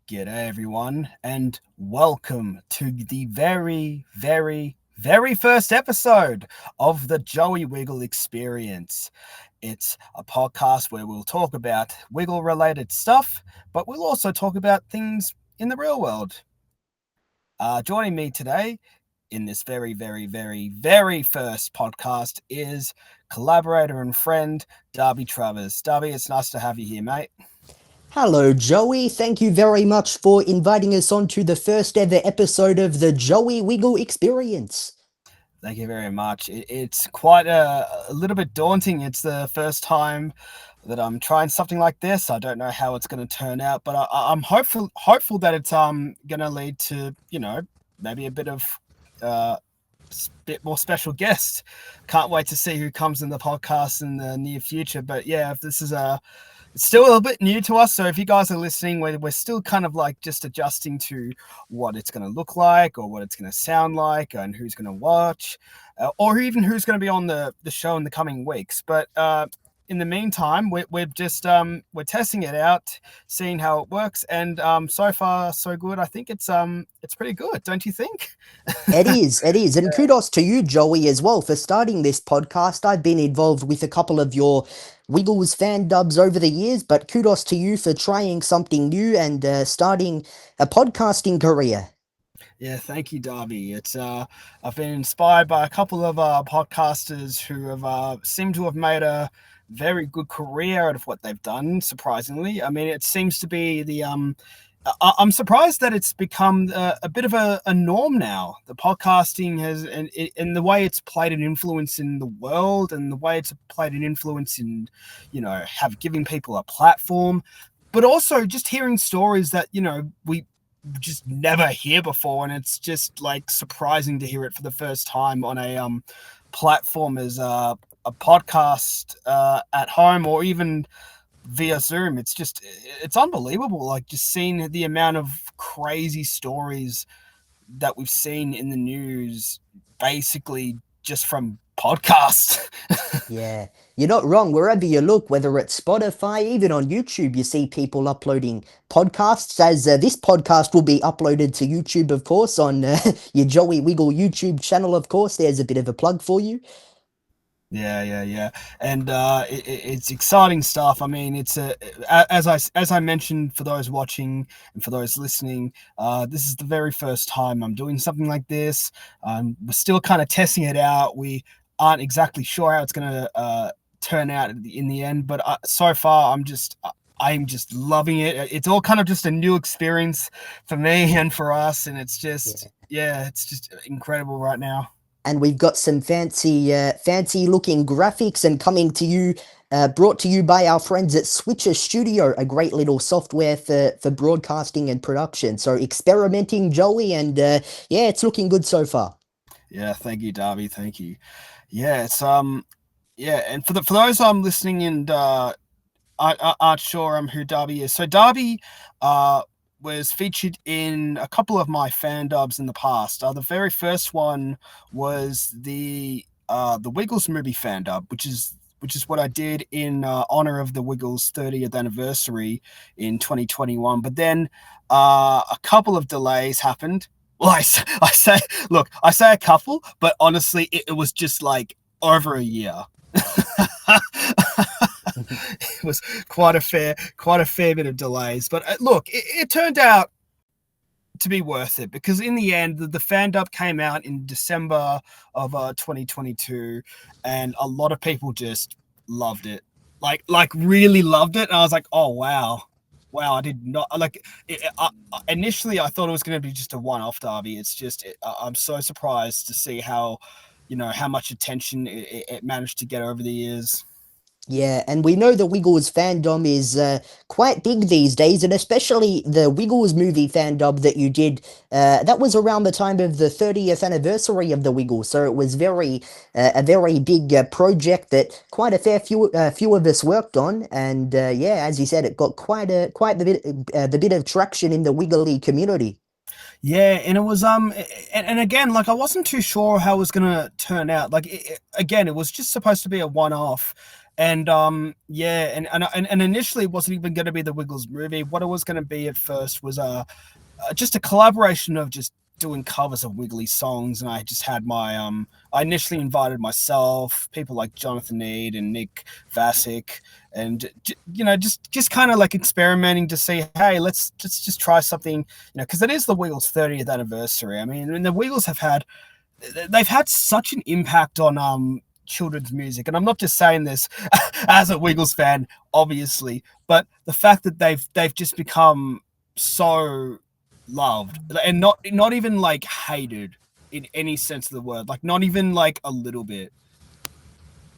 G'day everyone, and welcome to the very first episode of the Joey Wiggle Experience. It's a podcast where we'll talk about wiggle related stuff, but we'll also talk about things in the real world. Joining me today in this very first podcast is collaborator and friend Darby Travers. Darby, it's nice to have you here, mate. Hello, Joey. Thank you very much for inviting us onto the first ever episode of the Joey Wiggle Experience. Thank you very much. It's quite a little bit daunting. It's the first time that I'm trying something like this. I don't know how it's going to turn out, but I'm hopeful that it's going to lead to maybe a bit of uh, bit more special guests. Can't wait to see who comes in the podcast in the near future. But yeah, if this is it's still a little bit new to us. So if you guys are listening, we're still kind of like just adjusting to what it's going to look like or what it's going to sound like and who's going to watch or even who's going to be on the show in the coming weeks. But in the meantime, we're just we're testing it out, seeing how it works. And so far, so good. I think it's pretty good. Don't you think? It is. And kudos to you, Joey, as well, for starting this podcast. I've been involved with a couple of your Wiggles fan dubs over the years, but kudos to you for trying something new and starting a podcasting career. Yeah, thank you, Darby. It's I've been inspired by a couple of podcasters who have seemed to have made a very good career out of what they've done. Surprisingly, I mean, it seems to be the I'm surprised that it's become a bit of a norm now. The podcasting has, and the way it's played an influence in the world, and the way it's played an influence in, have giving people a platform, but also just hearing stories that we just never hear before, and it's just like surprising to hear it for the first time on a platform as a podcast at home or even via Zoom. It's unbelievable, like just seeing the amount of crazy stories that we've seen in the news basically just from podcasts. Yeah, you're not wrong. Wherever you look, whether it's Spotify, even on YouTube, you see people uploading podcasts. As this podcast will be uploaded to YouTube, of course, on your Joey Wiggle YouTube channel, of course. There's a bit of a plug for you. Yeah. And it's exciting stuff. I mean, it's as I mentioned, for those watching and for those listening, this is the very first time I'm doing something like this. We're still kind of testing it out. We aren't exactly sure how it's going to turn out in the end, but so far I'm just loving it. It's all kind of just a new experience for me and for us, and it's just it's just incredible right now. And we've got some fancy looking graphics and coming to you, brought to you by our friends at Switcher Studio, a great little software for broadcasting and production. So experimenting, Joey, and yeah, it's looking good so far. Yeah, thank you, Darby. Thank you. Yeah, it's yeah, and for those listening and aren't sure who Darby is. So Darby was featured in a couple of my fan dubs in the past. The very first one was the Wiggles movie fan dub, which is what I did in honor of the Wiggles 30th anniversary in 2021. But then a couple of delays happened. Well, I say a couple, but honestly, it was just like over a year. It was quite a fair bit of delays, but look, it turned out to be worth it, because in the end, the fan dub came out in December of 2022, and a lot of people just loved it, like really loved it. And I was like, oh wow, I did not like it. Initially I thought it was going to be just a one-off, Darby. I'm so surprised to see how how much attention it managed to get over the years. Yeah, and we know the Wiggles fandom is quite big these days, and especially the Wiggles movie fandom that you did. That was around the time of the 30th anniversary of the Wiggles, so it was a very big project that quite a few of us worked on. And yeah, as you said, it got quite the bit of traction in the Wiggly community. Yeah, and it was and again, like I wasn't too sure how it was gonna turn out. Like again, it was just supposed to be a one-off, And yeah, and initially it wasn't even going to be the Wiggles movie. What it was going to be at first was just a collaboration of just doing covers of Wiggly songs, and I just had my I initially invited myself, people like Jonathan Need and Nick Vasic, and just kind of like experimenting to see, hey, let's just try something, because it is the Wiggles 30th anniversary. I mean, and the Wiggles they've had such an impact on children's music, and I'm not just saying this as a Wiggles fan, obviously, but the fact that they've just become so loved, and not even like hated in any sense of the word, like not even like a little bit.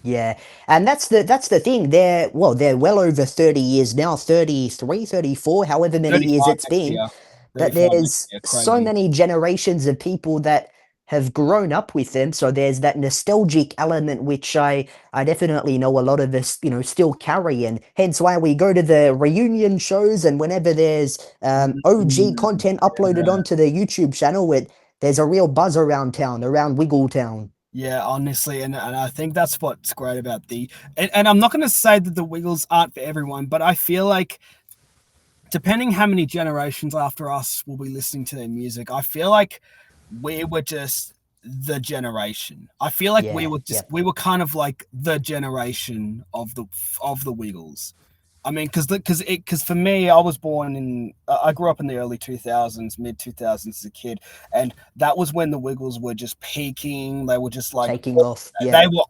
Yeah, and that's the thing. They're well over 30 years now, 33, 34, however many years 35 it's next been. year. But 35 next there's year. so Crazy. many generations of people that have grown up with them. So there's that nostalgic element which I definitely know a lot of us, still carry, and hence why we go to the reunion shows, and whenever there's OG Mm, content uploaded yeah. onto the YouTube channel, there's a real buzz around town, around Wiggle Town. Yeah, honestly, and I think that's what's great about and I'm not going to say that the Wiggles aren't for everyone, but I feel like depending how many generations after us will be listening to their music, I feel like we were just the generation. I feel like Yeah, yep. we were kind of like the generation of the Wiggles. I mean, because for me, I was born in I grew up in the early 2000s, mid 2000s as a kid, and that was when the Wiggles were just peaking. They were just like Taking off. they Yep. were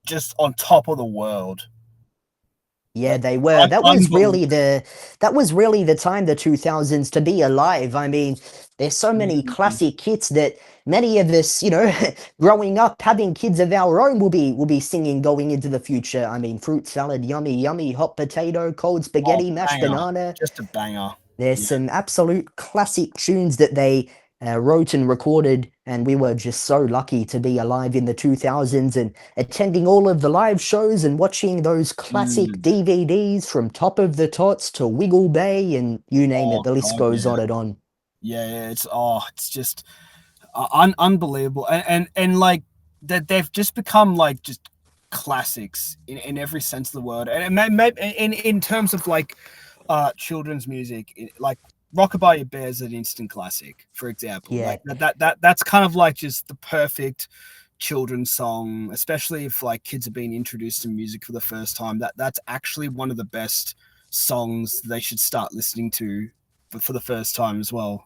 just on top of the world. Yeah, Like they were. unbelievable. That was really the time, the 2000s, to be alive. I mean, there's so many Mm, classic hits that many of us, growing up, having kids of our own, will be singing going into the future. I mean, fruit salad, yummy, yummy, hot potato, cold oh, spaghetti, mashed banger. banana. Just a banger. There's Yeah. some absolute classic tunes that they wrote and recorded, and we were just so lucky to be alive in the 2000s and attending all of the live shows and watching those classic Mm. DVDs from Top of the Tots to Wiggle Bay, and you name it, Oh the list God, goes yeah. on and on. Yeah, it's just unbelievable, and like that they've just become like just classics in every sense of the word, and in terms of like children's music, like Rockabye Your Bear's an instant classic, for example. Yeah. Like that's kind of like just the perfect children's song, especially if like kids are being introduced to music for the first time. That's actually one of the best songs they should start listening to for the first time as well.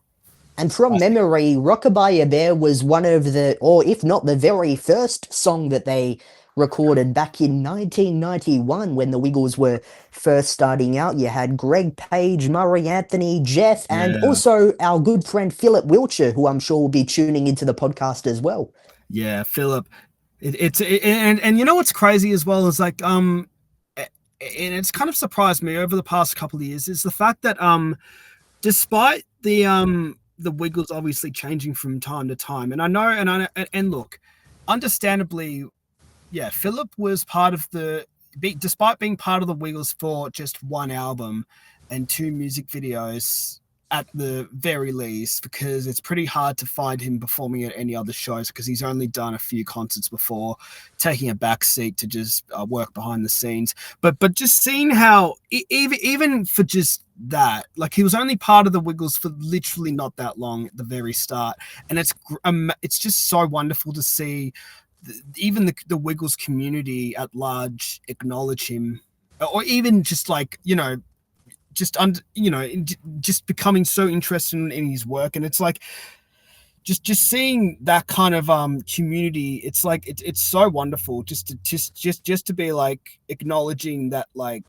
And from I think. memory, Rockabye Bear was one of the, or if not the very first song that they recorded back in 1991 when the Wiggles were first starting out. You had Greg Page, Murray Anthony, Jeff, and Yeah, also our good friend Philip Wiltshire, who I'm sure will be tuning into the podcast as well. yeah, Philip. And you know what's crazy as well is like and it's kind of surprised me over the past couple of years is the fact that despite the Wiggles obviously changing from time to time, and I know and look, understandably, yeah, Philip was part of despite being part of the Wiggles for just one album and two music videos at the very least, because it's pretty hard to find him performing at any other shows because he's only done a few concerts before taking a back seat to just work behind the scenes. But just seeing how even for just that, like he was only part of the Wiggles for literally not that long at the very start, and it's just so wonderful to see even the Wiggles community at large acknowledge him, or even just like just becoming so interested in his work, and it's like just seeing that kind of community. It's like it's so wonderful just to be like acknowledging that, like,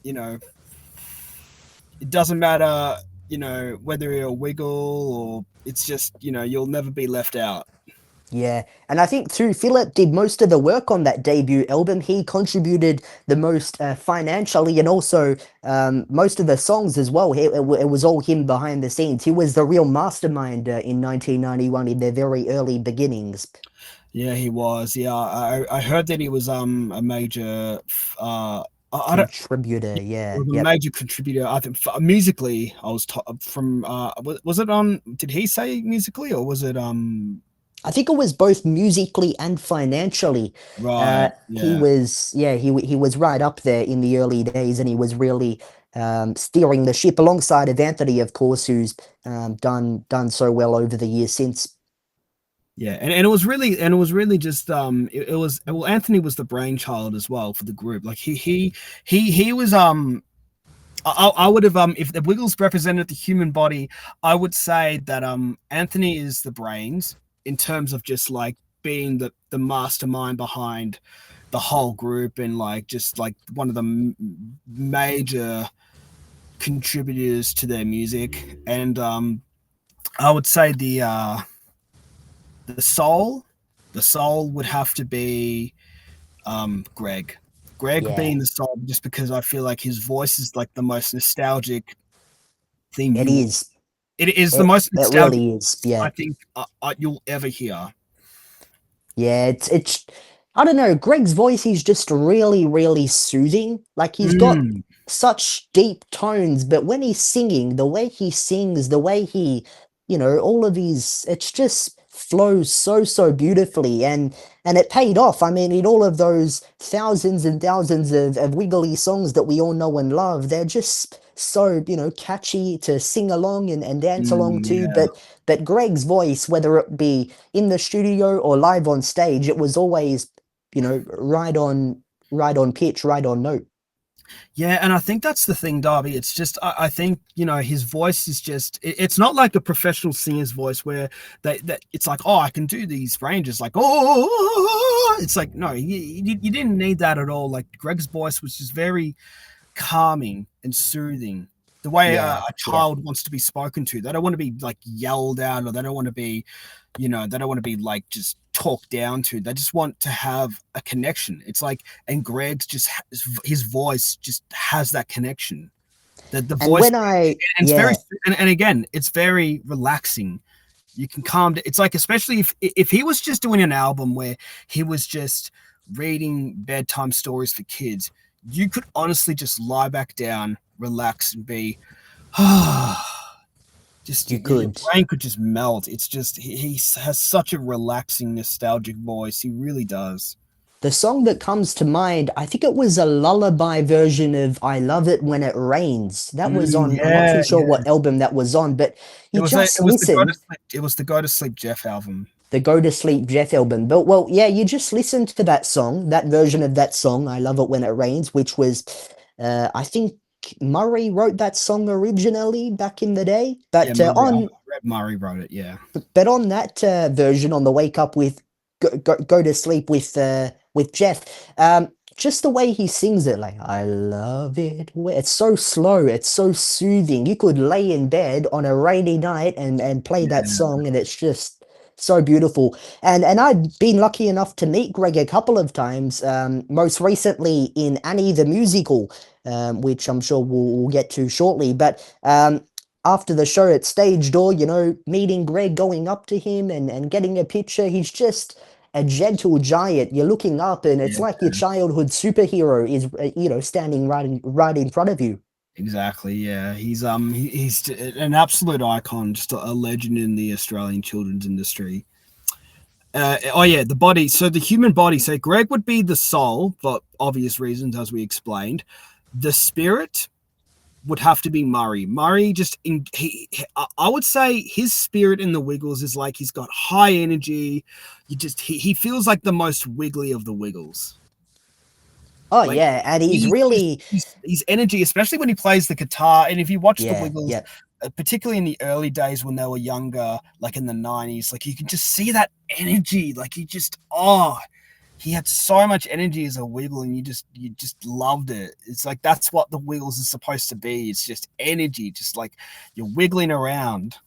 you know it doesn't matter, whether you're a Wiggle, or it's just, you'll never be left out. Yeah, and I think too, Philip did most of the work on that debut album. He contributed the most financially, and also most of the songs as well. It was all him behind the scenes. He was the real mastermind in 1991 in their very early beginnings. Yeah, he was. Yeah, I heard that he was a major I don't Contributor, he yeah, was a yep. major contributor. I think musically, I was from was it on? Did he say musically, or was it I think it was both musically and financially. Right. He Yeah. was, yeah, he was right up there in the early days, and he was really steering the ship alongside of Anthony, of course, who's done so well over the years since. Yeah, and it was really just it was well, Anthony was the brainchild as well for the group. Like he was I would have if the Wiggles represented the human body, I would say that Anthony is the brains in terms of just like being the mastermind behind the whole group, and like just like one of the major contributors to their music. And I would say the soul the soul would have to be Greg. Greg Yeah, being the soul, just because I feel like his voice is like the most nostalgic thing it you will. is. It is the It most it nostalgic really is. I Yeah. think you'll ever hear. Yeah, it's I don't know, Greg's voice is just really, really soothing. Like he's got Mm, such deep tones, but when he's singing, the way he sings, the way he, all of his it's just flows so, so beautifully, and it paid off. I mean, in all of those thousands and thousands of wiggly songs that we all know and love, they're just so, catchy to sing along and dance along to. yeah. But Greg's voice, whether it be in the studio or live on stage, it was always, right on pitch, right on note. Yeah, and I think that's the thing, Darby. It's just I think his voice is just it's not like a professional singer's voice where that it's like, oh, I can do these ranges like, oh, it's like, no, you didn't need that at all. Like Greg's voice was just very calming and soothing, the way Yeah, a yeah. child wants to be spoken to. They don't want to be like yelled at, or they don't want to be, they don't want to be like just talked down to. They just want to have a connection. It's like, and Greg's just his voice just has that connection. The And voice, when I, and it's very, yeah, and again, it's very relaxing. You can calm. It's like, especially if he was just doing an album where he was just reading bedtime stories for kids, you could honestly just lie back down, relax, and be, just you your could. brain could just melt. It's just he has such a relaxing, nostalgic voice. He really does. The song that comes to mind, I think it was a lullaby version of I Love It When It Rains. That was on, I'm not too Yeah, sure yeah. what album that was on, but It you was a, just it was the go to listened, sleep. It was the Go to Sleep Jeff album. the Go to Sleep Jeff album. But well, yeah, you just listened to that song, that version of that song, I Love It When It Rains, which was, I think Murray wrote that song originally back in the day. Yeah, Murray. I read Murray wrote it. Yeah. But on that version, on the Wake Up with Go to Sleep with Jeff, just the way he sings it, like I love it. It's so slow, it's so soothing. You could lay in bed on a rainy night and play that Yeah. song, and it's just so beautiful. And I've been lucky enough to meet Greg a couple of times. Most recently in Annie the musical, which I'm sure we'll get to shortly. But after the show at stage door, meeting Greg, going up to him and getting a picture. He's just a gentle giant. You're looking up, and it's Yeah. like your childhood superhero is, standing right in front of you. Exactly. Yeah, he's an absolute icon, just a legend in the Australian children's industry. Oh yeah, the body. So the human body. So Greg would be the soul for obvious reasons, as we explained. The spirit would have to be Murray. Murray just I would say his spirit in the Wiggles is like he's got high energy. He feels like the most wiggly of the Wiggles. Oh Like yeah, and he's he's just really, his energy, especially when he plays the guitar. And if you watch the yeah, Wiggles, yeah. particularly in the early days when they were younger, like in the '90s, like you can just see that energy. Like he had so much energy as a Wiggle, and you just loved it. It's like that's what the Wiggles is supposed to be. It's just energy, just like you're wiggling around.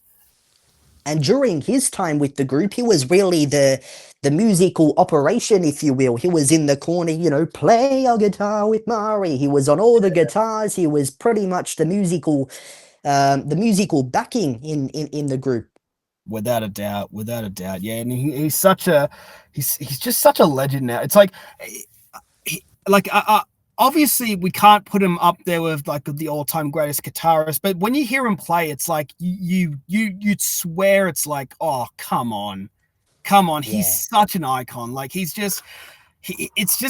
And during his time with the group, he was really the musical operation, if you will. He was in the corner, play a guitar with Murray. He was on all the guitars. He was pretty much the musical backing in the group. Without a doubt, without a doubt. Yeah, and he's just such a legend now. It's like like obviously we can't put him up there with like the all-time greatest guitarist, but when you hear him play, it's like you'd swear it's like, oh, come on, Come on, he's Yeah, such an icon. Like it's just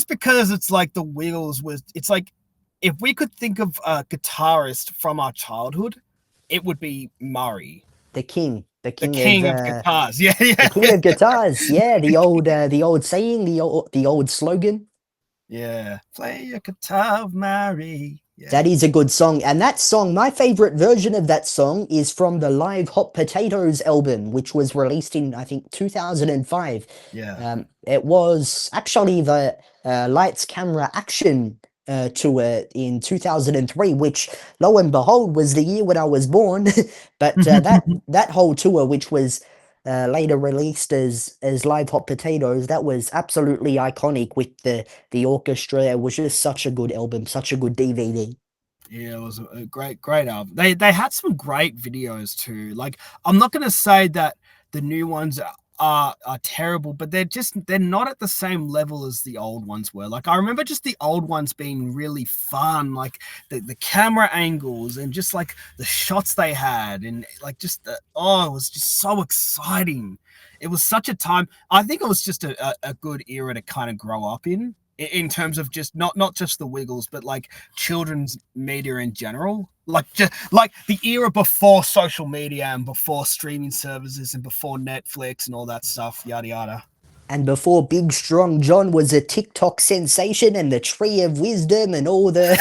because it's like the Wiggles was. It's like if we could think of a guitarist from our childhood, it would be Murray, the the king of king of guitars. Yeah, yeah, the king of guitars. Yeah, the old saying, the old slogan. yeah. Play a guitar, Murray. Yeah, That is a good song. And that song, my favorite version of that song is from the live Hot Potatoes album, which was released in, I think, 2005. yeah. It was actually the Lights Camera Action tour in 2003, which, lo and behold, was the year when I was born. But that whole tour, which was later released as live Hot Potatoes, that was absolutely iconic with the orchestra. It was just such a good album, such a good DVD. Yeah, it was a great album. They had some great videos too. Like I'm not gonna say that the new ones are terrible, but they're not at the same level as the old ones were. Like I remember just the old ones being really fun, like the camera angles and just like the shots they had, and like just it was just so exciting. It was such a time. I think it was just a good era to kind of grow up in terms of just not just the Wiggles, but like children's media in general. Like just like the era before social media and before streaming services and before Netflix and all that stuff, yada yada. And before Big Strong John was a TikTok sensation and the Tree of Wisdom and all the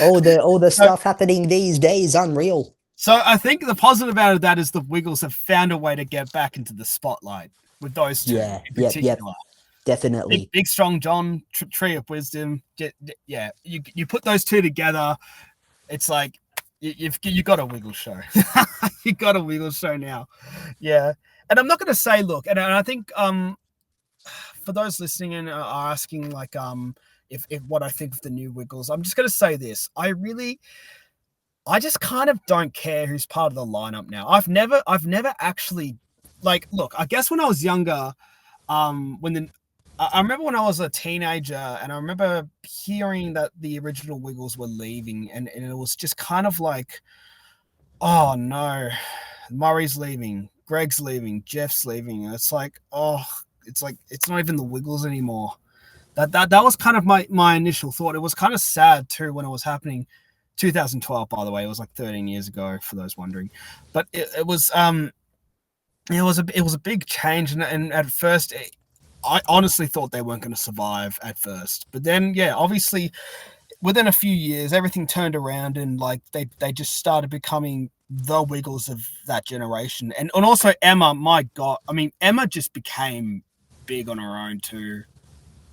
all the So stuff happening these days, unreal. so I think the positive out of that is the Wiggles have found a way to get back into the spotlight with those two Yeah, in yep, particular. definitely. Big strong John, Tree of Wisdom. Yeah, you put those two together, it's like you got a Wiggle show. You got a Wiggle show now. Yeah, and I'm not going to say look, and I think for those listening and are asking like if what I think of the new Wiggles, I'm just going to say this. I just kind of don't care who's part of the lineup now. I've never actually like look. I guess when I was younger, when the I remember when I was a teenager and I remember hearing that the original Wiggles were leaving and it was just kind of like, oh no, Murray's leaving, Greg's leaving, Jeff's leaving. And it's like, oh, it's like it's not even the Wiggles anymore. That was kind of my initial thought. It was kind of sad too when it was happening. 2012, by the way, it was like 13 years ago for those wondering. But it was it was a big change and at first I honestly thought they weren't going to survive at first. But then, yeah, obviously, within a few years, everything turned around and like they just started becoming the Wiggles of that generation. And also Emma, my God, I mean, Emma just became big on her own too.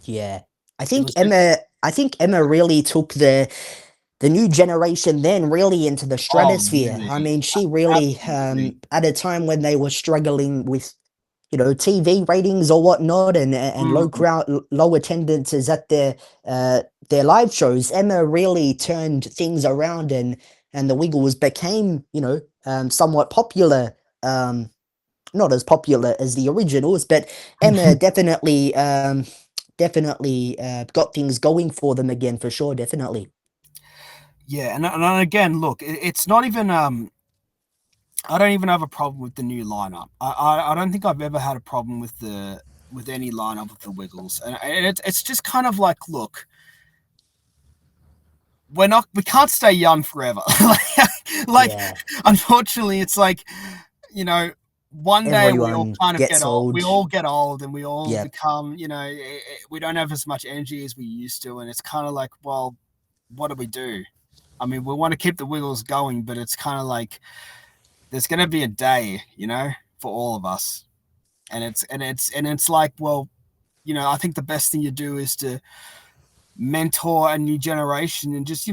Yeah. It was just, I think Emma really took the new generation then really into the oh, stratosphere. I really? mean, she really Absolutely. at a time when they were struggling with TV ratings or whatnot, and Mm, low attendances at their live shows. Emma really turned things around, and the Wiggles became somewhat popular. Not as popular as the originals, but Emma definitely got things going for them again for sure. Definitely. yeah, and again, look, it's not even I don't even have a problem with the new lineup. I don't think I've ever had a problem with any lineup of the Wiggles, and it's just kind of like, look, we can't stay young forever. like, Yeah, unfortunately, it's like you know, one day we all everyone kind of get gets old. We old. all get old, and we all Yep. become, we don't have as much energy as we used to, and it's kind of like, well, what do we do? I mean, we want to keep the Wiggles going, but it's kind of like there's going to be a day, for all of us, and it's like, well, I think the best thing you do is to mentor a new generation and just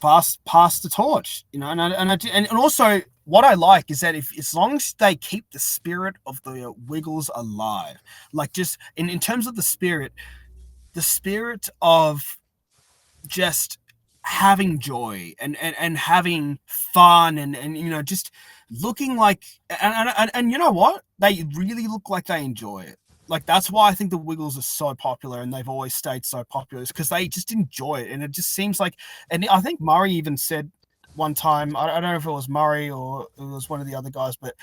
pass the torch, and also what I like is that if as long as they keep the spirit of the Wiggles alive, like just in terms of the spirit of just having joy and having fun and just looking like and you know what, they really look like they enjoy it. Like that's why I think the Wiggles are so popular and they've always stayed so popular, is because they just enjoy it. And it just seems like, and I think Murray even said one time, I don't know if it was Murray or it was one of the other guys, but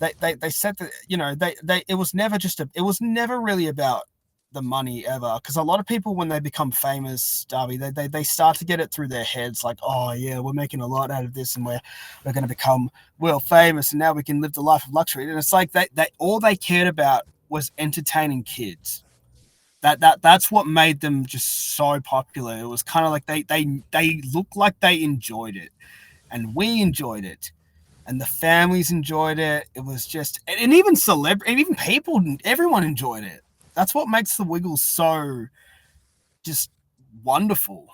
they said that, they it was never it was never really about the money ever, because a lot of people, when they become famous, Darby, they start to get it through their heads, like, oh yeah, we're making a lot out of this, and we're going to become world famous, and now we can live the life of luxury. And it's like they all they cared about was entertaining kids. That's what made them just so popular. It was kind of like they looked like they enjoyed it, and we enjoyed it, and the families enjoyed it. It was just, and even even people, everyone enjoyed it. That's what makes the Wiggles so just wonderful.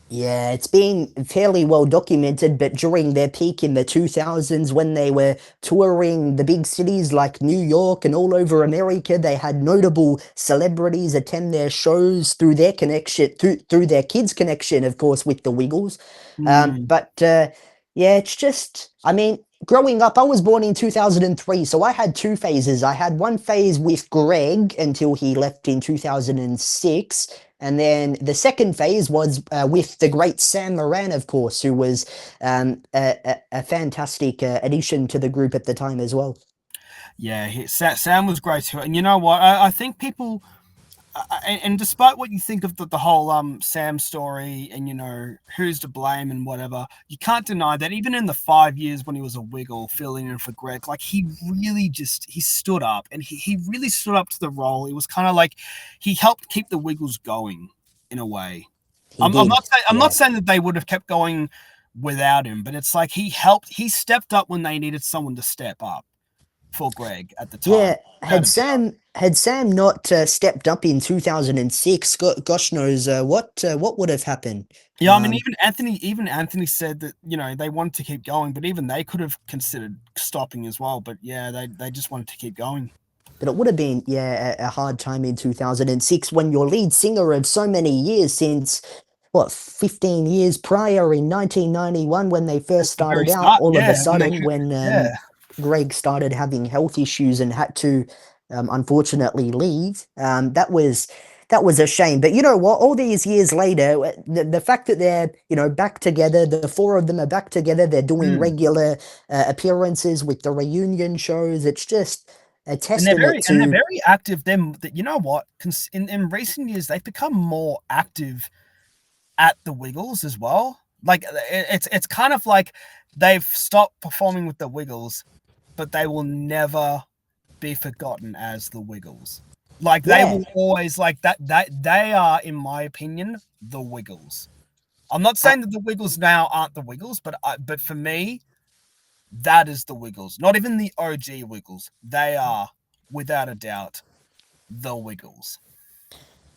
Yeah, it's been fairly well documented, but during their peak in the 2000s, when they were touring the big cities like New York and all over America, they had notable celebrities attend their shows through their connection, through their kids' connection, of course, with the Wiggles. Mm, But yeah, it's just, I mean, growing up, I was born in 2003, so I had two phases. I had one phase with Greg until he left in 2006. And then the second phase was with the great Sam Moran, of course, who was a fantastic addition to the group at the time as well. yeah, Sam was great too. And you know what? I think people, and despite what you think of the whole Sam story, and who's to blame and whatever, you can't deny that even in the 5 years when he was a Wiggle filling in for Greg, like, he really just, he stood up, and he really stood up to the role. It was kind of like he helped keep the Wiggles going in a way. He I'm did, not saying, yeah. that they would have kept going without him, but it's like he stepped up when they needed someone to step up for Greg at the time. Yeah, Without a doubt. Had Sam not stepped up in 2006, gosh knows what would have happened. Yeah, I mean, Um, even Anthony said that, they wanted to keep going, but even they could have considered stopping as well. But yeah, they just wanted to keep going. but it would have been, yeah, a hard time in 2006 when your lead singer of so many years, since what, 15 years prior in 1991 when they first It's the very started out, start, all of a yeah. sudden when Yeah, Greg started having health issues and had to unfortunately leave, that was a shame. But you know what? All these years later, the fact that they're back together, the four of them are back together, they're doing mm. regular appearances with the reunion shows. It's just a And they're testament to very active. Them, that, you know what? In recent years, they've become more active at the Wiggles as well. Like, it's kind of like they've stopped performing with the Wiggles, but they will never be forgotten as the Wiggles. Like, they yeah. will always, like, that they are, in my opinion, the Wiggles. I'm not saying that the Wiggles now aren't the Wiggles, but for me, that is the Wiggles. Not even the OG Wiggles. They are, without a doubt, the Wiggles.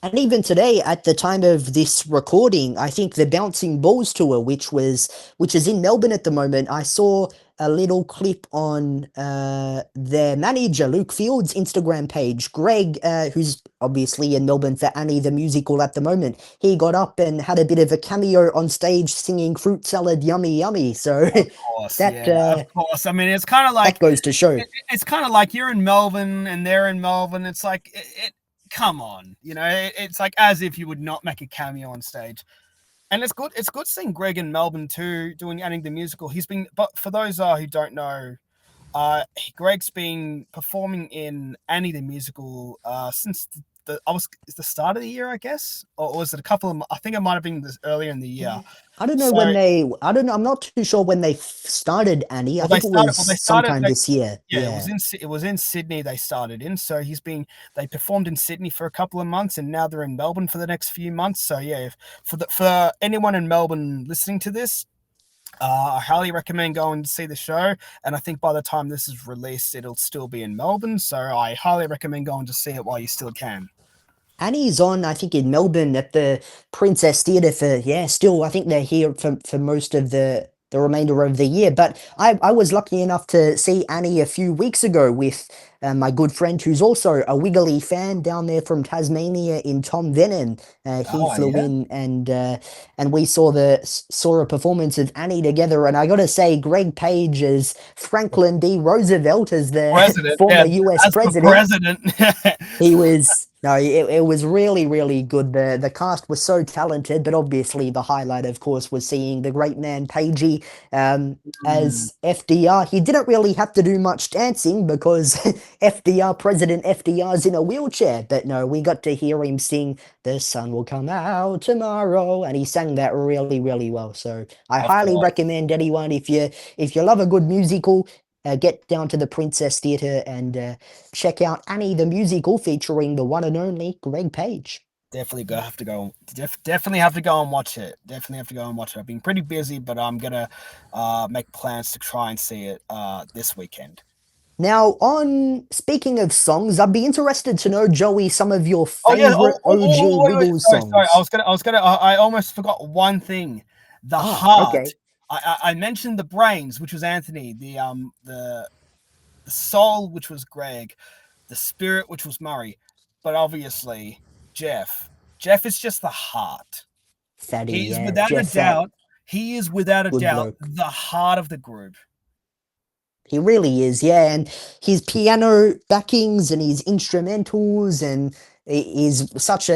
And even today, at the time of this recording, I think the Bouncing Balls tour, which is in Melbourne at the moment, I saw a little clip on their manager Luke Field's Instagram page. Greg, who's obviously in Melbourne for Annie the musical at the moment, he got up and had a bit of a cameo on stage singing "Fruit Salad Yummy Yummy." So Of course, that yeah, of course. I mean, it's kind of that like, goes to show. it's kind of like you're in Melbourne and they're in Melbourne. It's like, come on, it's like as if you would not make a cameo on stage. And it's good. It's good seeing Greg in Melbourne too, doing Annie the musical. He's been, but for those who don't know, Greg's been performing in Annie the musical since is the start of the year, I guess, or was it a couple of? I think it might have been earlier in the year. I don't know So, when I don't know. I'm not too sure when they started Annie. I well, they think it started. was Well, they started. sometime this year. Yeah, Yeah. it was in Sydney. They started in. So they performed in Sydney for a couple of months, and now they're in Melbourne for the next few months. So yeah, for anyone in Melbourne listening to this, I highly recommend going to see the show. And I think by the time this is released, it'll still be in Melbourne. So I highly recommend going to see it while you still can. Annie's on, I think, in Melbourne at the Princess Theatre for, yeah, still, I think they're here for most of the remainder of the year. But I was lucky enough to see Annie a few weeks ago with my good friend who's also a Wiggly fan down there from Tasmania in Tom Vennon. He Oh flew yeah, in and we saw a performance of Annie together. And I got to say, Greg Page as Franklin D. Roosevelt as the president. former Yeah, US as the president. president. He was No, it was really, really good. The cast was so talented, but obviously the highlight, of course, was seeing the great man Pagey Mm, as FDR. He didn't really have to do much dancing because FDR, President FDR's in a wheelchair. But no, we got to hear him sing "The Sun Will Come Out Tomorrow," and he sang that really, really well. So I of highly course. recommend anyone if you love a good musical, get down to the Princess Theatre and check out Annie the Musical featuring the one and only Greg Page. Definitely go have to go. Definitely have to go and watch it. Definitely have to go and watch it. I've been pretty busy, but I'm gonna make plans to try and see it this weekend. Now, on speaking of songs, I'd be interested to know, Joey, some of your Oh yeah. favorite OG Wait, wait. Wiggles Sorry. songs. I was gonna. I almost forgot one thing. The Ah, okay. heart. I mentioned the brains, which was Anthony. The soul, which was Greg. The spirit, which was Murray. But obviously, Jeff. Jeff is just the heart. Fatty, He is yeah. without a Jeff, doubt. He is without a good doubt bloke. the heart of the group. He really is, yeah. And his piano backings and his instrumentals and he's such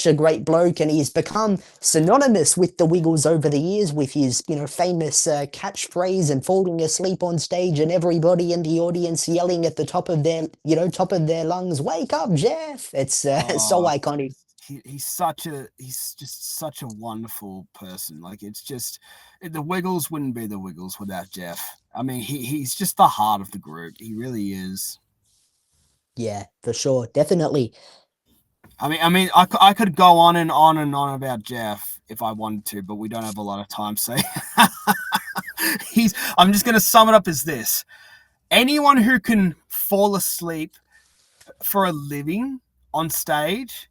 a great bloke, and he's become synonymous with the Wiggles over the years with his famous catchphrase and falling asleep on stage and everybody in the audience yelling at the top of their top of their lungs, "Wake up, Jeff!" It's so Oh, iconic. he's just such a wonderful person. Like it's just the Wiggles wouldn't be the Wiggles without Jeff. I mean, he's just the heart of the group. He really is. Yeah, for sure, definitely. I could go on and on and on about Jeff if I wanted to, but we don't have a lot of time. So he's. I'm just going to sum it up as this: anyone who can fall asleep for a living on stage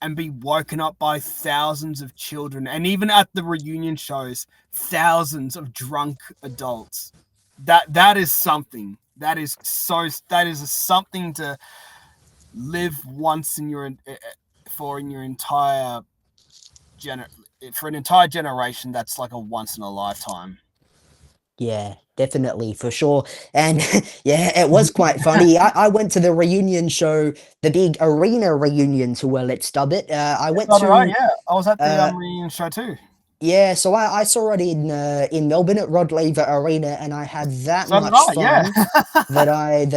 and be woken up by thousands of children, and even at the reunion shows, thousands of drunk adults. That is something. That is something to live once in your for in your entire gener for an entire generation. That's like a once in a lifetime. Yeah, definitely, for sure. And yeah, it was quite funny. I went to the reunion show, the big arena reunion tour, let's dub it. I went So did I. to, Yeah, I was at the uh, reunion show too. yeah, so I saw it in Melbourne at Rod Laver Arena, and I had that So did much I. Yeah. fun that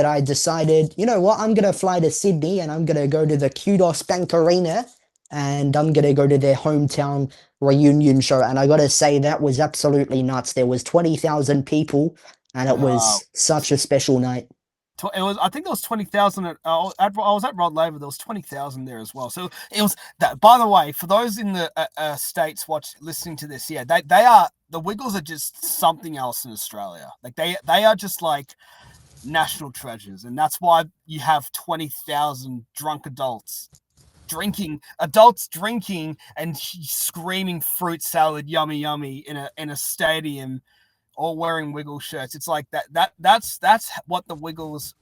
I decided, you know what, I'm gonna fly to Sydney and I'm gonna go to the Kudos Bank Arena and I'm gonna go to their hometown reunion show. And I gotta say that was absolutely nuts. There was 20,000 people, and it uh, was such a special night. it was. I think there was 20,000. I was at Rod Laver. There was 20,000 there as well. So it was that. By the way, for those in the states listening to this, yeah, they are the Wiggles are just something else in Australia. Like they are just like national treasures, and that's why you have 20,000 drunk adults drinking and screaming fruit salad, yummy, yummy, in a stadium, all wearing Wiggle shirts. It's like that's what the Wiggles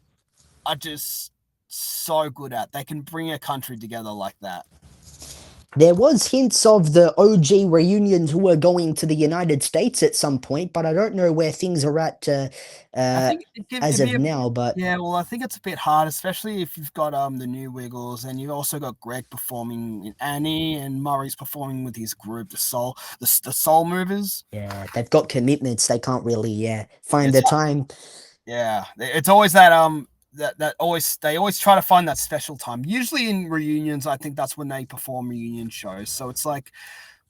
are just so good at. They can bring a country together like that. There was hints of the OG reunion tour going to the United States at some point, but I don't know where things are at I uh, think as it'd be of now. But yeah, well, I think it's a bit hard, especially if you've got the new Wiggles and you've also got Greg performing in Annie and Murray's performing with his group, the Soul Movers. yeah, they've got commitments. They can't really, yeah, find It's the time. Yeah, it's always that always they always try to find that special time. Usually in reunions, I think that's when they perform reunion shows. So it's like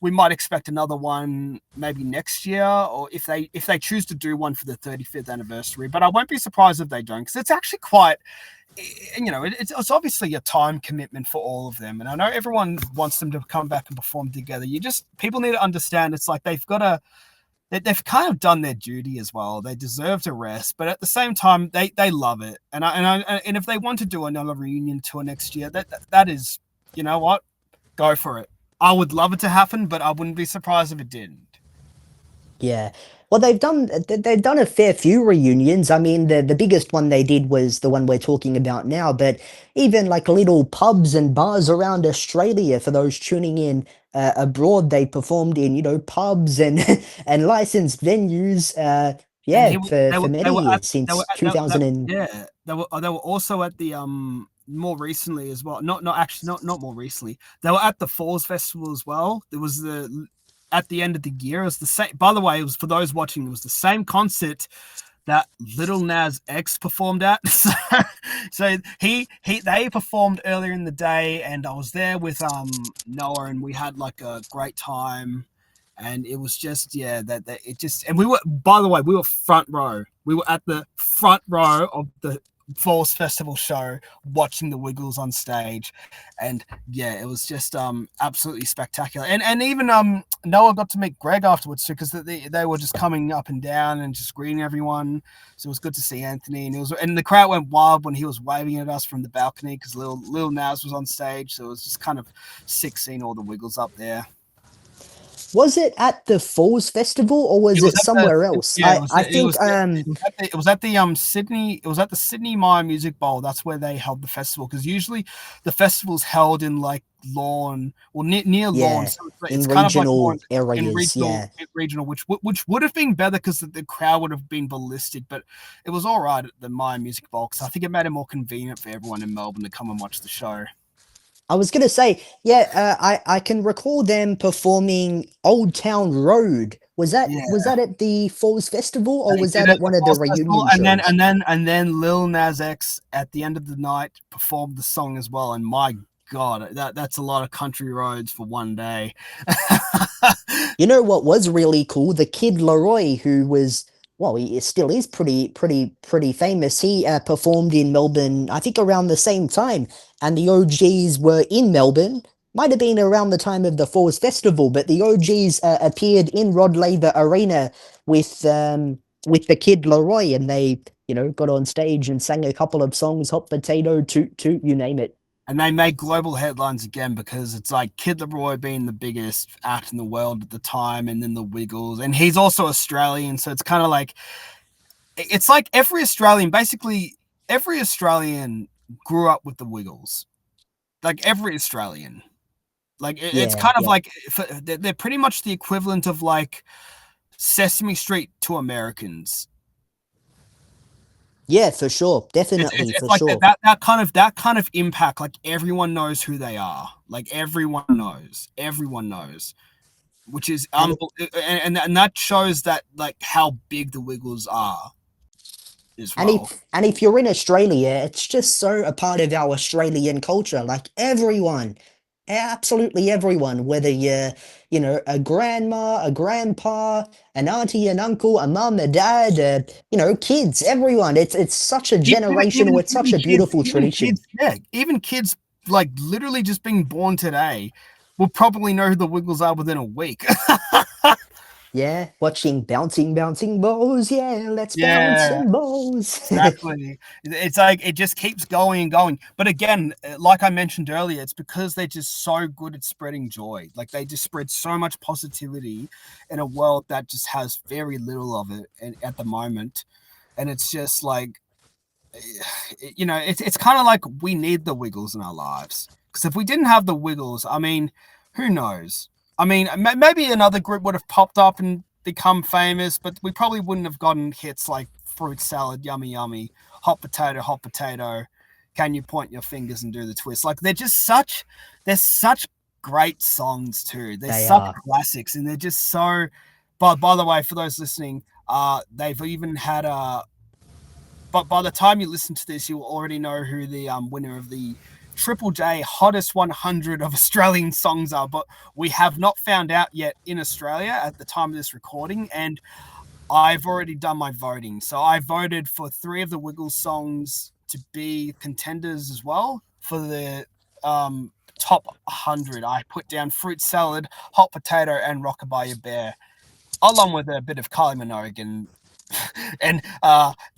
we might expect another one maybe next year, or if they choose to do one for the 35th anniversary. But I won't be surprised if they don't, because it's actually quite it's obviously a time commitment for all of them. And I know everyone wants them to come back and perform together. People need to understand it's like they've kind of done their duty as well. They deserve to rest, but at the same time, they love it. And if they want to do another reunion tour next year, that is, you know what, go for it. I would love it to happen, but I wouldn't be surprised if it didn't. Yeah. Well, they've done a fair few reunions. I mean, the biggest one they did was the one we're talking about now, but even like little pubs and bars around Australia for those tuning in abroad, they performed in, pubs and and licensed venues And yeah, for they many were at years since 2000 and yeah they were also at the more recently as well. Not actually not more recently. They were at the Falls Festival as well. There was the at the end of the year. It was the same. By the way, it was for those watching. It was the same concert that Little Nas X performed at. So he they performed earlier in the day, and I was there with Noah, and we had like a great time. And it was just that it just, and we were, by the way, we were front row. We were at the front row of the Falls Festival show watching the Wiggles on stage, and yeah, it was just absolutely spectacular. And even Noah got to meet Greg afterwards too, because they were just coming up and down and just greeting everyone. So it was good to see Anthony, and the crowd went wild when he was waving at us from the balcony because Lil Nas was on stage. So it was just kind of sick seeing all the Wiggles up there. Was it at the Falls Festival or was it somewhere else? Yeah, I think it was at the Sydney. It was at the Sydney Myer Music Bowl. That's where they held the festival, because usually the festival's held in like Lawn, well near Lawn. yeah, So in it's kind of like more regional areas, yeah. regional, which would have been better because the crowd would have been ballistic. But it was all right at the Myer Music Bowl because I think it made it more convenient for everyone in Melbourne to come and watch the show. I was gonna say, yeah, I can recall them performing Old Town Road. Was Yeah. that at the Falls Festival or They was did that it at at the one of the Falls Festival, reunion and then shows? Lil Nas X at the end of the night performed the song as well. And my God, that's a lot of country roads for one day. You know what was really cool? The Kid Laroi, who was, well, he still is pretty famous. He performed in Melbourne, I think around the same time, and the OGs were in Melbourne. Might have been around the time of the Falls Festival, but the OGs appeared in Rod Laver Arena with the Kid Laroi, and they, got on stage and sang a couple of songs, Hot Potato, Toot Toot, you name it. And they made global headlines again because it's like Kid Leroy being the biggest act in the world at the time, and then the Wiggles, and he's also Australian, so it's kind of like it's like every Australian grew up with the Wiggles, like every Australian. Like it's Yeah, kind of yeah. like they're pretty much the equivalent of like Sesame Street to Americans. Yeah, for sure. Definitely, It's for like sure. that kind of impact. Like everyone knows who they are. Like everyone knows, which is And and that shows that like how big the Wiggles are as And well. if you're in Australia, it's just so a part of our Australian culture. Like everyone, absolutely everyone, whether you're, a grandma, a grandpa, an auntie, an uncle, a mum, a dad, kids, everyone. It's such a generational, it's such a beautiful tradition. Yeah, even kids like literally just being born today will probably know who the Wiggles are within a week. Yeah, watching bouncing, bouncing balls. Yeah, let's bounce Yeah, some balls. exactly. It's like it just keeps going and going. But again, like I mentioned earlier, it's because they're just so good at spreading joy. Like they just spread so much positivity in a world that just has very little of it at the moment. And it's just like, it's kind of like we need the Wiggles in our lives. Because if we didn't have the Wiggles, I mean, who knows? I mean, maybe another group would have popped up and become famous, but we probably wouldn't have gotten hits like Fruit Salad, Yummy Yummy, Hot Potato, Hot Potato. Can you point your fingers and do the twist? Like they're such great songs too. They're They such are. classics, and they're just so. But by the way, for those listening, they've even had a but by the time you listen to this, you'll already know who the winner of the Triple J Hottest 100 of Australian songs are. But we have not found out yet in Australia at the time of this recording, and I've already done my voting. So I voted for 3 of the Wiggles songs to be contenders as well for the top 100. I put down Fruit Salad, Hot Potato, and Rockabye Bear, along with a bit of Kylie Minogue and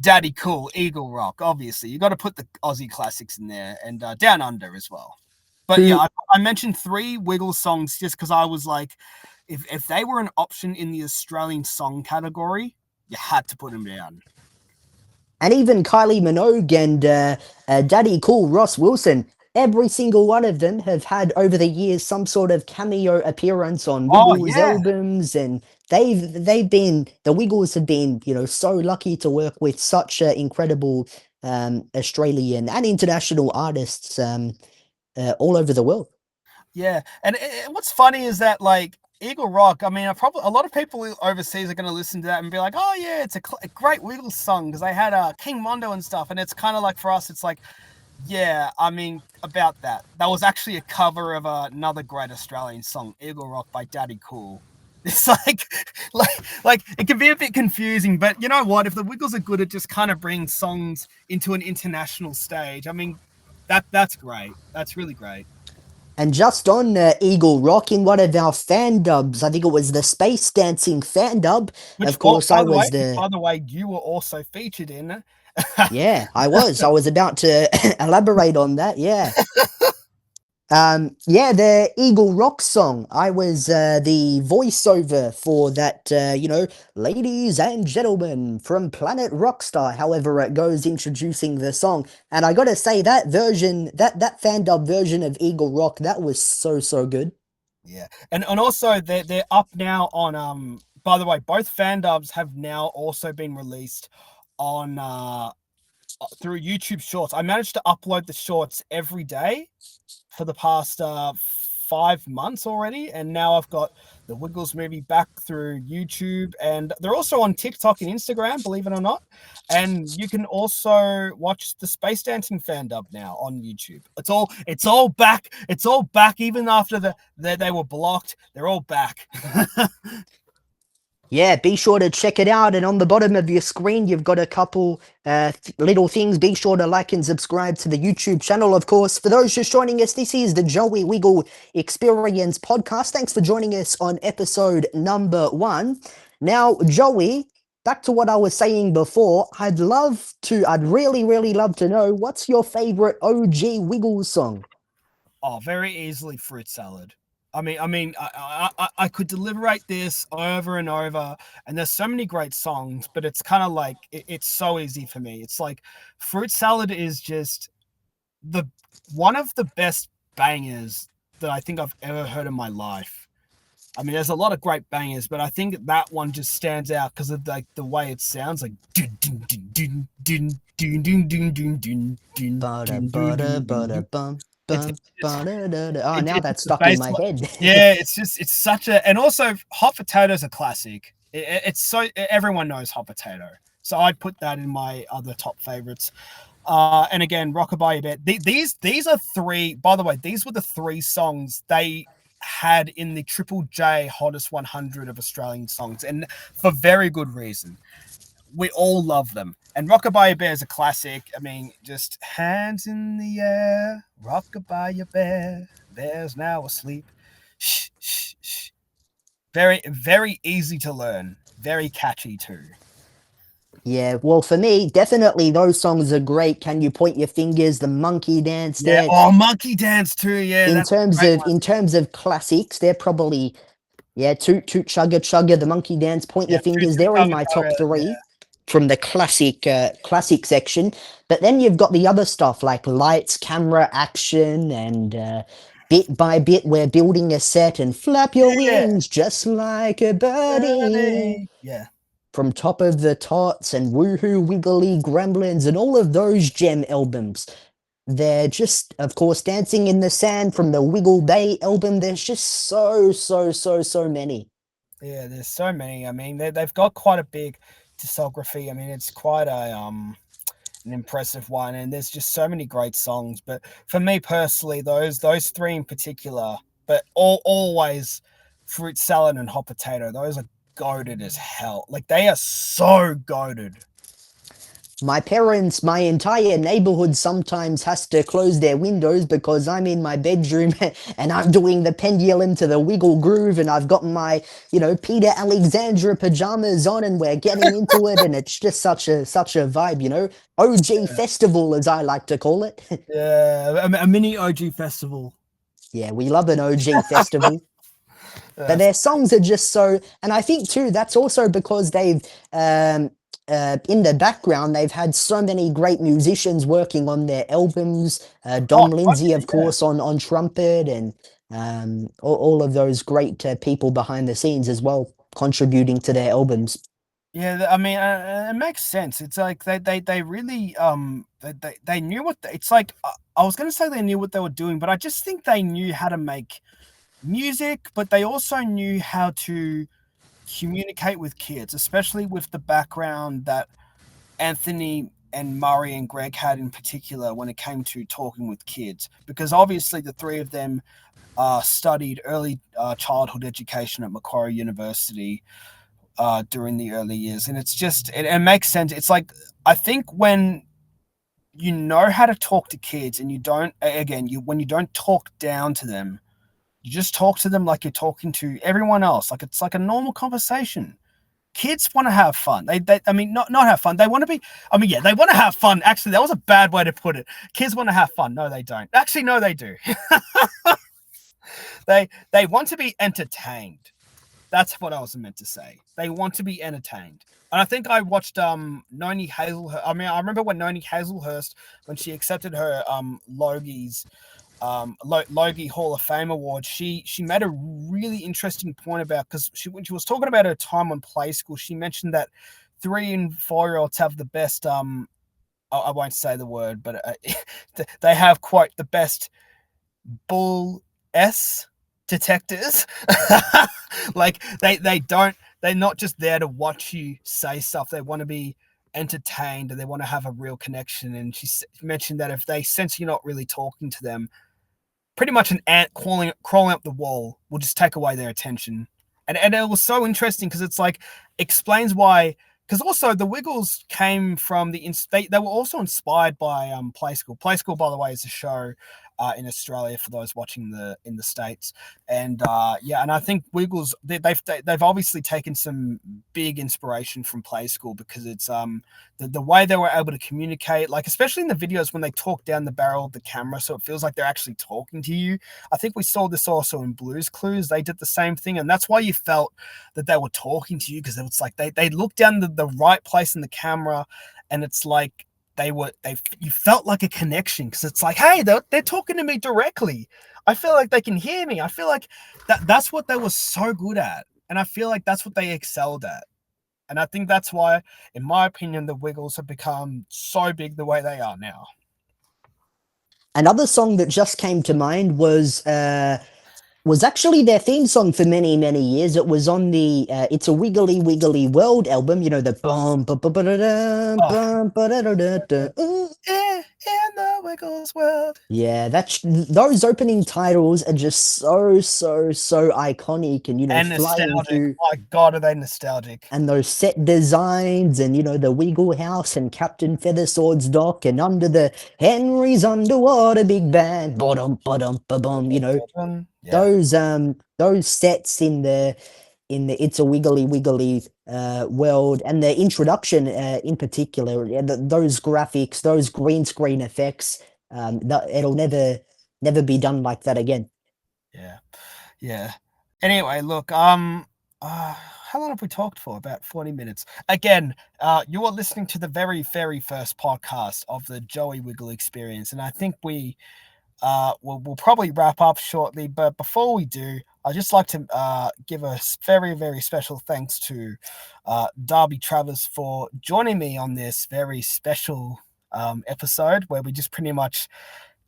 Daddy Cool, Eagle Rock. Obviously, you got to put the Aussie classics in there, and Down Under as well. But yeah, Who I mentioned 3 Wiggles songs just because I was like, if they were an option in the Australian song category, you had to put them down. And even Kylie Minogue and Daddy Cool Ross Wilson, every single one of them have had over the years some sort of cameo appearance on Oh Wiggles yeah, albums, and the Wiggles have been so lucky to work with such incredible Australian and international artists all over the world. Yeah, and what's funny is that like Eagle Rock. I mean, probably a lot of people overseas are going to listen to that and be like, "Oh yeah, it's a great Wiggles song," because they had King Mondo and stuff. And it's kind of like for us, it's like, yeah, I mean, about that. That was actually a cover of another great Australian song, Eagle Rock by Daddy Cool. It's like it can be a bit confusing, but you know what? If the Wiggles are good, it just kind of brings songs into an international stage. I mean, that's great. That's really great. And just on Eagle Rock, in one of our fan dubs, I think it was the Space Dancing fan dub. Which, Of course, I by the way, was the you were also featured in. yeah, I was. I was about to elaborate on that. Yeah. Yeah, the Eagle Rock song. I was the voiceover for that, ladies and gentlemen from Planet Rockstar, however it goes, introducing the song. And I gotta say, that version, that fan dub version of Eagle Rock, that was so, so good. Yeah, and also they're up now on By the way, both fan dubs have now also been released on through YouTube Shorts. I managed to upload the shorts every day for the past 5 months already, and now I've got the Wiggles movie back through YouTube, and they're also on TikTok and Instagram, believe it or not. And you can also watch the Space Dancing fan dub now on YouTube. It's all back. It's all back, even after they were blocked. They're all back. Yeah, be sure to check it out. And on the bottom of your screen, you've got a couple little things. Be sure to like and subscribe to the YouTube channel, of course. For those just joining us, this is the Joey Wiggle Experience podcast. Thanks for joining us on episode number 1. Now, Joey, back to what I was saying before, I'd really, really love to know, what's your favorite OG Wiggles song? Oh, very easily fruit salad. I could deliberate this over and over, and there's so many great songs, but it's kind of like it's so easy for me. It's like fruit salad is just the one of the best bangers that I think I've ever heard in my life. I mean, there's a lot of great bangers, but I think that one just stands out because of like the way it sounds, like dun, dun, dun, dun, dun, dun, dun, dun, dun, dun, dun, Bada dun, dun, bada dun, dun, bada dun. bum It's bum just bada da da. Oh, now it's that's the stuck in bass. my head. Yeah, it's such a, and also hot potato's a classic. It's so everyone knows hot potato, so I'd put that in my other top favorites. And again, Rockabye Bed. These are three. By the way, these were the three songs they had in the Triple J Hottest 100 of Australian songs, and for very good reason. We all love them. And Rockabye Bear is a classic. I mean, just hands in the air, Rockabye Bear, bear's now asleep. Shh, shh, shh. Very, very easy to learn. Very catchy too. Yeah, well, for me, definitely those songs are great. Can you point your fingers? The monkey dance Yeah. there. Oh, Monkey Dance too. Yeah, In that's a terms great of one. in terms of classics, they're probably, yeah, Toot Toot Chugga Chugga, the monkey dance, point Yeah, your fingers. They're in my top yeah, three from the classic section. But then you've got the other stuff like lights, camera, action, and bit by bit we're building a set, and flap your yeah, wings just like a birdie. yeah. From Top of the Tots and Woohoo Wiggly Gremlins and all of those gem albums. They're just, of course, Dancing in the Sand from the Wiggle Bay album. There's just so, so, so, so many. Yeah, there's so many. I mean, they've got quite a big discography. I mean, it's quite a an impressive one, and there's just so many great songs. But for me personally, those three in particular, but always fruit salad and hot potato, those are goaded as hell. Like they are so goaded. My parents, my entire neighborhood sometimes has to close their windows because I'm in my bedroom and I'm doing the pendulum to the wiggle groove, and I've got my, Peter Alexandra pajamas on, and we're getting into it, and it's just such a vibe. OG festival, as I like to call it. Yeah, a mini OG festival. Yeah, we love an OG festival. But That's their songs are just so, and I think too that's also because they've in the background they've had so many great musicians working on their albums. oh, Dom Lindsay, of yeah. course, on trumpet, and all of those great people behind the scenes as well, contributing to their albums. Yeah, I mean, it makes sense. It's like they really they knew what it's like. I was gonna say they knew what they were doing, but I just think they knew how to make music, but they also knew how to communicate with kids, especially with the background that Anthony and Murray and Greg had in particular when it came to talking with kids, because obviously the three of them studied early childhood education at Macquarie University during the early years, and it's just it makes sense. It's like I think when you know how to talk to kids and you don't again you when you don't talk down to them, you just talk to them like you're talking to everyone else, like it's like a normal conversation. Kids want to have fun. I mean, not have fun. They want to be. I mean, yeah, they want to have fun. Actually, that was a bad way to put it. Kids want to have fun. No, they don't. Actually, no, they do. They want to be entertained. That's what I was meant to say. They want to be entertained. And I think I watched Noni Hazelhurst. I mean, I remember when Noni Hazelhurst, when she accepted her Logie's Logie Hall of Fame award, she made a really interesting point about, because when she was talking about her time on Play School, she mentioned that 3 and 4-year-olds have the best I won't say the word, but they have quote the best bull s detectors. Like they don't, they're not just there to watch you say stuff. They want to be entertained and they want to have a real connection. And she mentioned that if they sense you're not really talking to them, pretty much an ant crawling up the wall will just take away their attention. And it was so interesting because it's like explains why. Because also the Wiggles came from they were also inspired by Play School. Play School, by the way, is a show in Australia for those watching in the States. And yeah, and I think Wiggles they've obviously taken some big inspiration from Play School, because it's the way they were able to communicate, like especially in the videos when they talk down the barrel of the camera, so it feels like they're actually talking to you. I think we saw this also in Blue's Clues. They did the same thing, and that's why you felt that they were talking to you, because it was like they looked down the right place in the camera, and it's like they you felt like a connection, because it's like, hey, they're talking to me directly. I feel like they can hear me. I feel like that's what they were so good at, and I feel like that's what they excelled at. And I think that's why, in my opinion, the Wiggles have become so big the way they are now. Another song that just came to mind was actually their theme song for many, many years. It was on the It's a Wiggly Wiggly World album, you know, the bum ba ba ba da da Oh, bum ba da da da da. in the Wiggles world. Yeah, those opening titles are just so iconic, and you know, And flying nostalgic. through, My God, are they nostalgic? and those set designs, and you know, the Wiggle House and Captain Feathersword's dock, and under the Henry's underwater big band, bottom bottom ba bum, you know, Yeah, those sets in the It's a Wiggly Wiggly world, and the introduction in particular, yeah, those graphics, those green screen effects, it'll never be done like that again. yeah, yeah. Anyway, look, how long have we talked for? About 40 minutes. Again, you are listening to the very first podcast of the Joey Wiggle experience, and I think we'll probably wrap up shortly. But before we do, I'd just like to give a very special thanks to Darby Travers for joining me on this very special episode, where we just pretty much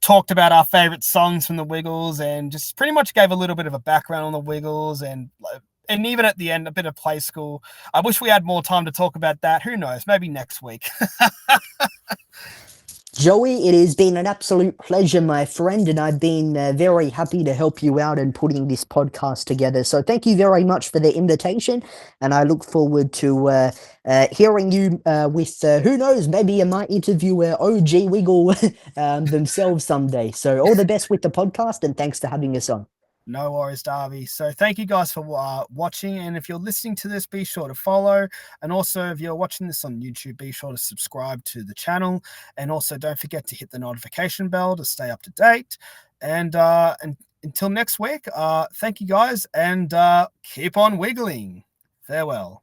talked about our favorite songs from the Wiggles, and just pretty much gave a little bit of a background on the Wiggles, and even at the end a bit of Play School. I wish we had more time to talk about that. Who knows? Maybe next week. Joey, it has been an absolute pleasure, my friend, and I've been very happy to help you out in putting this podcast together. So thank you very much for the invitation, and I look forward to hearing you with, who knows, maybe I might interview OG Wiggle themselves someday. So all the best with the podcast, and thanks for having us on. No worries, Darby. So thank you guys for watching. And if you're listening to this, be sure to follow. And also, if you're watching this on YouTube, be sure to subscribe to the channel. And also, don't forget to hit the notification bell to stay up to date. And until next week, thank you guys, and keep on wiggling. Farewell.